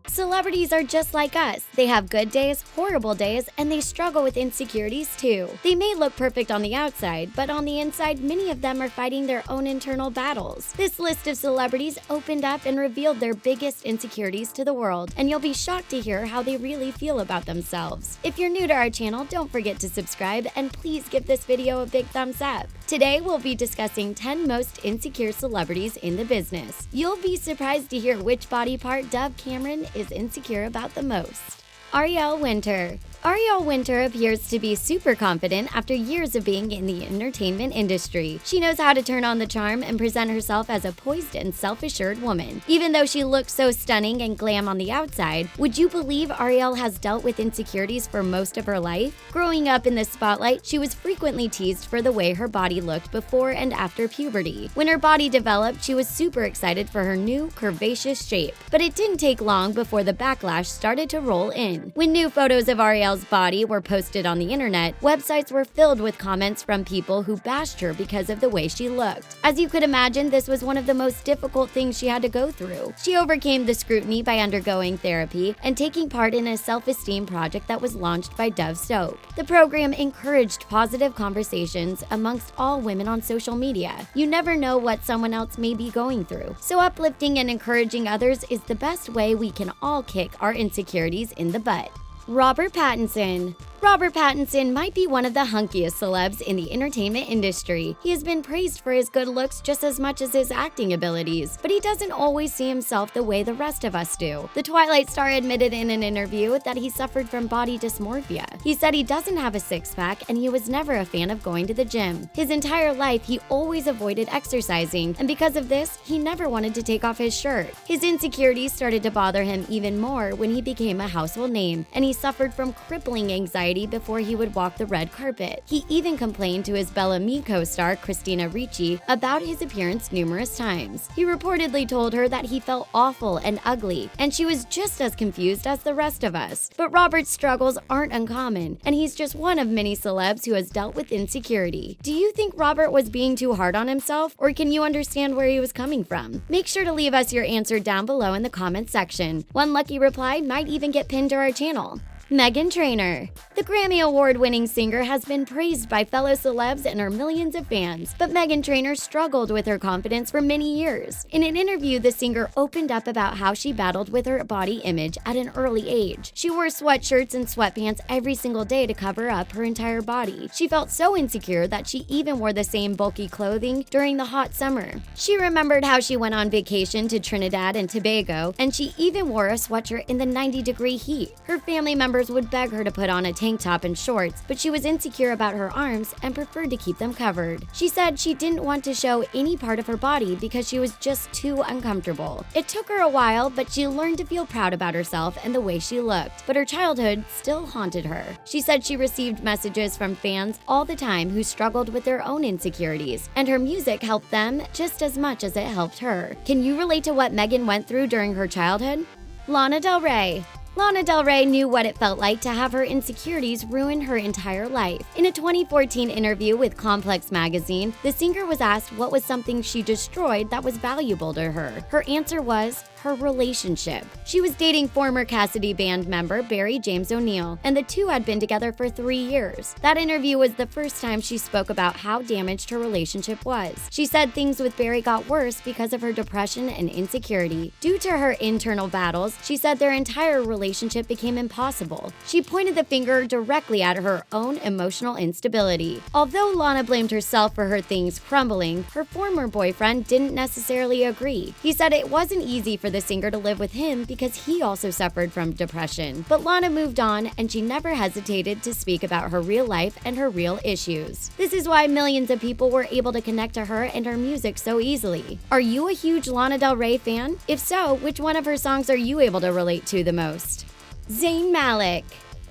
Celebrities are just like us. They have good days, horrible days, and they struggle with insecurities too. They may look perfect on the outside, but on the inside, many of them are fighting their own internal battles. This list of celebrities opened up and revealed their biggest insecurities to the world, and you'll be shocked to hear how they really feel about themselves. If you're new to our channel, don't forget to subscribe, and please give this video a big thumbs up. Today, we'll be discussing 10 most insecure celebrities in the business. You'll be surprised to hear which body part Dove Cameron is insecure about the most. Ariel Winter. Arielle Winter appears to be super confident after years of being in the entertainment industry. She knows how to turn on the charm and present herself as a poised and self-assured woman. Even though she looks so stunning and glam on the outside, would you believe Arielle has dealt with insecurities for most of her life? Growing up in the spotlight, she was frequently teased for the way her body looked before and after puberty. When her body developed, she was super excited for her new, curvaceous shape. But it didn't take long before the backlash started to roll in. When new photos of Arielle's body were posted on the internet, websites were filled with comments from people who bashed her because of the way she looked. As you could imagine, this was one of the most difficult things she had to go through. She overcame the scrutiny by undergoing therapy and taking part in a self-esteem project that was launched by Dove Soap. The program encouraged positive conversations amongst all women on social media. You never know what someone else may be going through, so uplifting and encouraging others is the best way we can all kick our insecurities in the butt. Robert Pattinson. Robert Pattinson might be one of the hunkiest celebs in the entertainment industry. He has been praised for his good looks just as much as his acting abilities, but he doesn't always see himself the way the rest of us do. The Twilight star admitted in an interview that he suffered from body dysmorphia. He said he doesn't have a six-pack and he was never a fan of going to the gym. His entire life, he always avoided exercising, and because of this, he never wanted to take off his shirt. His insecurities started to bother him even more when he became a household name, and he suffered from crippling anxiety before he would walk the red carpet. He even complained to his Bella Me co-star Christina Ricci about his appearance numerous times. He reportedly told her that he felt awful and ugly, and she was just as confused as the rest of us. But Robert's struggles aren't uncommon, and he's just one of many celebs who has dealt with insecurity. Do you think Robert was being too hard on himself, or can you understand where he was coming from? Make sure to leave us your answer down below in the comments section. One lucky reply might even get pinned to our channel. Meghan Trainor. The Grammy Award-winning singer has been praised by fellow celebs and her millions of fans, but Meghan Trainor struggled with her confidence for many years. In an interview, the singer opened up about how she battled with her body image at an early age. She wore sweatshirts and sweatpants every single day to cover up her entire body. She felt so insecure that she even wore the same bulky clothing during the hot summer. She remembered how she went on vacation to Trinidad and Tobago, and she even wore a sweatshirt in the 90-degree heat. Her family members would beg her to put on a tank top and shorts, but she was insecure about her arms and preferred to keep them covered. She said she didn't want to show any part of her body because she was just too uncomfortable. It took her a while, but she learned to feel proud about herself and the way she looked, but her childhood still haunted her. She said she received messages from fans all the time who struggled with their own insecurities, and her music helped them just as much as it helped her. Can you relate to what Meghan went through during her childhood? Lana Del Rey. Lana Del Rey knew what it felt like to have her insecurities ruin her entire life. In a 2014 interview with Complex magazine, the singer was asked what was something she destroyed that was valuable to her. Her answer was her relationship. She was dating former Cassidy band member Barry James O'Neill, and the two had been together for 3 years. That interview was the first time she spoke about how damaged her relationship was. She said things with Barry got worse because of her depression and insecurity. Due to her internal battles, she said their entire relationship became impossible. She pointed the finger directly at her own emotional instability. Although Lana blamed herself for her things crumbling, her former boyfriend didn't necessarily agree. He said it wasn't easy for the singer to live with him because he also suffered from depression. But Lana moved on, and she never hesitated to speak about her real life and her real issues. This is why millions of people were able to connect to her and her music so easily. Are you a huge Lana Del Rey fan? If so, which one of her songs are you able to relate to the most? Zayn Malik.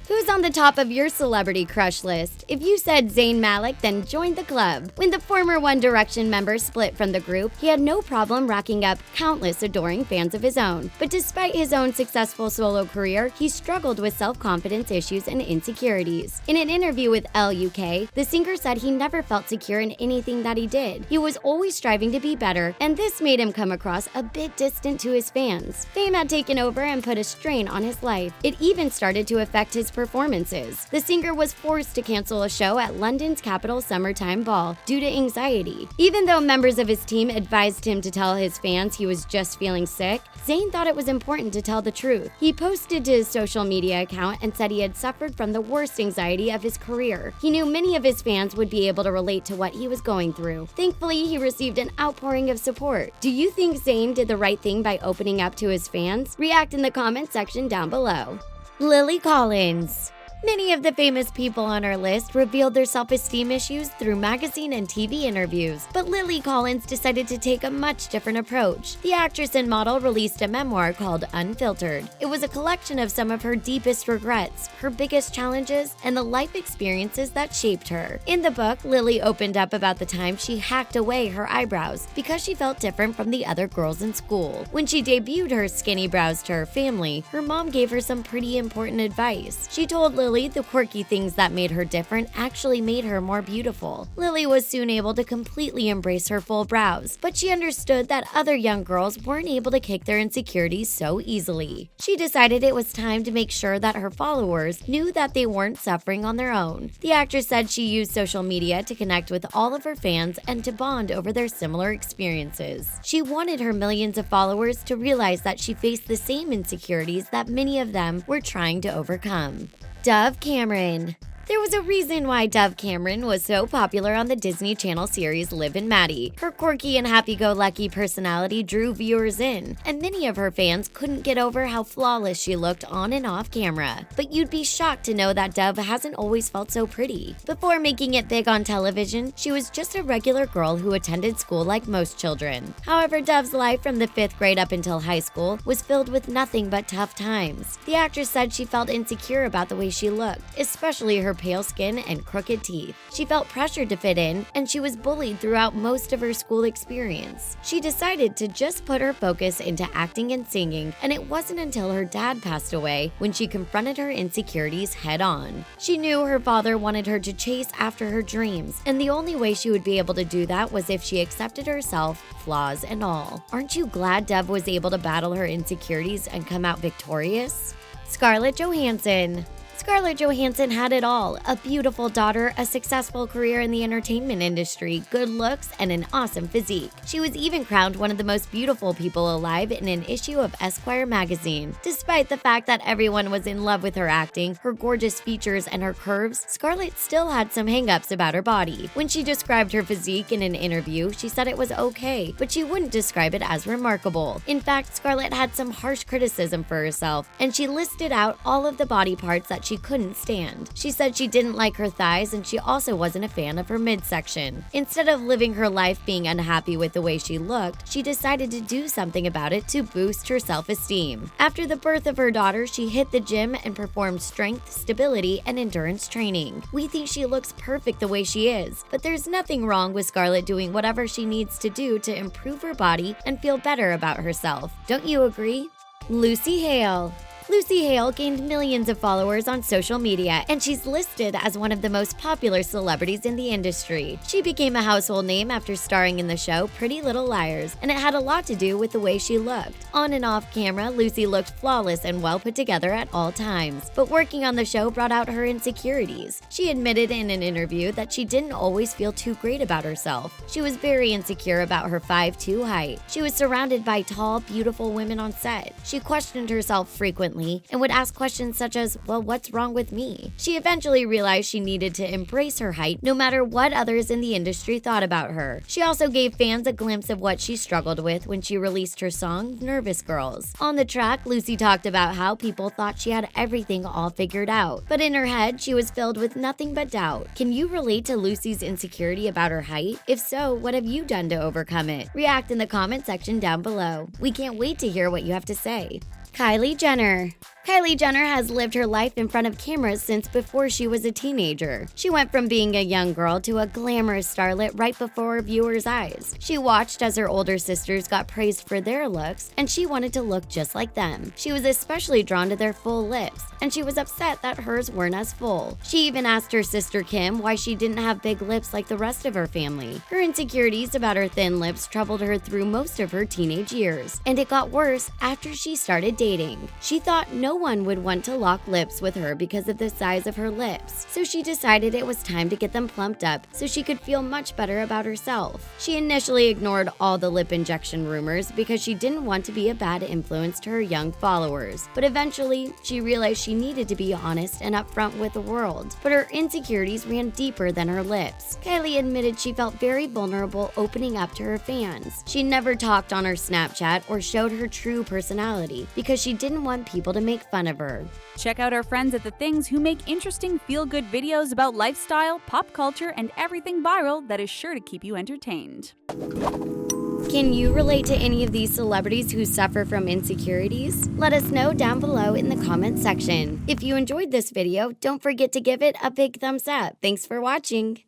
Who's on the top of your celebrity crush list? If you said Zayn Malik, then join the club. When the former One Direction member split from the group, he had no problem racking up countless adoring fans of his own. But despite his own successful solo career, he struggled with self-confidence issues and insecurities. In an interview with Elle UK, the singer said he never felt secure in anything that he did. He was always striving to be better, and this made him come across a bit distant to his fans. Fame had taken over and put a strain on his life. It even started to affect his performances. The singer was forced to cancel a show at London's Capitol Summertime Ball due to anxiety. Even though members of his team advised him to tell his fans he was just feeling sick, Zayn thought it was important to tell the truth. He posted to his social media account and said he had suffered from the worst anxiety of his career. He knew many of his fans would be able to relate to what he was going through. Thankfully, he received an outpouring of support. Do you think Zayn did the right thing by opening up to his fans? React in the comment section down below. Lily Collins. Many of the famous people on our list revealed their self-esteem issues through magazine and TV interviews, but Lily Collins decided to take a much different approach. The actress and model released a memoir called Unfiltered. It was a collection of some of her deepest regrets, her biggest challenges, and the life experiences that shaped her. In the book, Lily opened up about the time she hacked away her eyebrows because she felt different from the other girls in school. When she debuted her skinny brows to her family, her mom gave her some pretty important advice. She told Lily the quirky things that made her different actually made her more beautiful. Lily was soon able to completely embrace her full brows, but she understood that other young girls weren't able to kick their insecurities so easily. She decided it was time to make sure that her followers knew that they weren't suffering on their own. The actress said she used social media to connect with all of her fans and to bond over their similar experiences. She wanted her millions of followers to realize that she faced the same insecurities that many of them were trying to overcome. Dove Cameron. There was a reason why Dove Cameron was so popular on the Disney Channel series Liv and Maddie. Her quirky and happy-go-lucky personality drew viewers in, and many of her fans couldn't get over how flawless she looked on and off camera. But you'd be shocked to know that Dove hasn't always felt so pretty. Before making it big on television, she was just a regular girl who attended school like most children. However, Dove's life from the 5th grade up until high school was filled with nothing but tough times. The actress said she felt insecure about the way she looked, especially her pale skin and crooked teeth. She felt pressured to fit in, and she was bullied throughout most of her school experience. She decided to just put her focus into acting and singing, and it wasn't until her dad passed away when she confronted her insecurities head-on. She knew her father wanted her to chase after her dreams, and the only way she would be able to do that was if she accepted herself, flaws and all. Aren't you glad Dove was able to battle her insecurities and come out victorious? Scarlett Johansson. Scarlett Johansson had it all: a beautiful daughter, a successful career in the entertainment industry, good looks, and an awesome physique. She was even crowned one of the most beautiful people alive in an issue of Esquire magazine. Despite the fact that everyone was in love with her acting, her gorgeous features, and her curves, Scarlett still had some hang-ups about her body. When she described her physique in an interview, she said it was okay, but she wouldn't describe it as remarkable. In fact, Scarlett had some harsh criticism for herself, and she listed out all of the body parts that she couldn't stand. She said she didn't like her thighs, and she also wasn't a fan of her midsection. Instead of living her life being unhappy with the way she looked, she decided to do something about it to boost her self-esteem. After the birth of her daughter, she hit the gym and performed strength, stability, and endurance training. We think she looks perfect the way she is, but there's nothing wrong with Scarlett doing whatever she needs to do to improve her body and feel better about herself. Don't you agree? Lucy Hale. Lucy Hale gained millions of followers on social media, and she's listed as one of the most popular celebrities in the industry. She became a household name after starring in the show Pretty Little Liars, and it had a lot to do with the way she looked. On and off camera, Lucy looked flawless and well put together at all times, but working on the show brought out her insecurities. She admitted in an interview that she didn't always feel too great about herself. She was very insecure about her 5'2" height. She was surrounded by tall, beautiful women on set. She questioned herself frequently and would ask questions such as, well, what's wrong with me? She eventually realized she needed to embrace her height no matter what others in the industry thought about her. She also gave fans a glimpse of what she struggled with when she released her song, Nervous Girls. On the track, Lucy talked about how people thought she had everything all figured out, but in her head, she was filled with nothing but doubt. Can you relate to Lucy's insecurity about her height? If so, what have you done to overcome it? React in the comment section down below. We can't wait to hear what you have to say. Kylie Jenner. Kylie Jenner has lived her life in front of cameras since before she was a teenager. She went from being a young girl to a glamorous starlet right before viewers' eyes. She watched as her older sisters got praised for their looks, and she wanted to look just like them. She was especially drawn to their full lips, and she was upset that hers weren't as full. She even asked her sister Kim why she didn't have big lips like the rest of her family. Her insecurities about her thin lips troubled her through most of her teenage years, and it got worse after she started dating. She thought no one would want to lock lips with her because of the size of her lips, so she decided it was time to get them plumped up so she could feel much better about herself. She initially ignored all the lip injection rumors because she didn't want to be a bad influence to her young followers, but eventually she realized she needed to be honest and upfront with the world. But her insecurities ran deeper than her lips. Kylie admitted she felt very vulnerable opening up to her fans. She never talked on her Snapchat or showed her true personality because she didn't want people to make fun of her. Check out our friends at The Things who make interesting feel-good videos about lifestyle, pop culture, and everything viral that is sure to keep you entertained. Can you relate to any of these celebrities who suffer from insecurities? Let us know down below in the comment section. If you enjoyed this video, don't forget to give it a big thumbs up. Thanks for watching.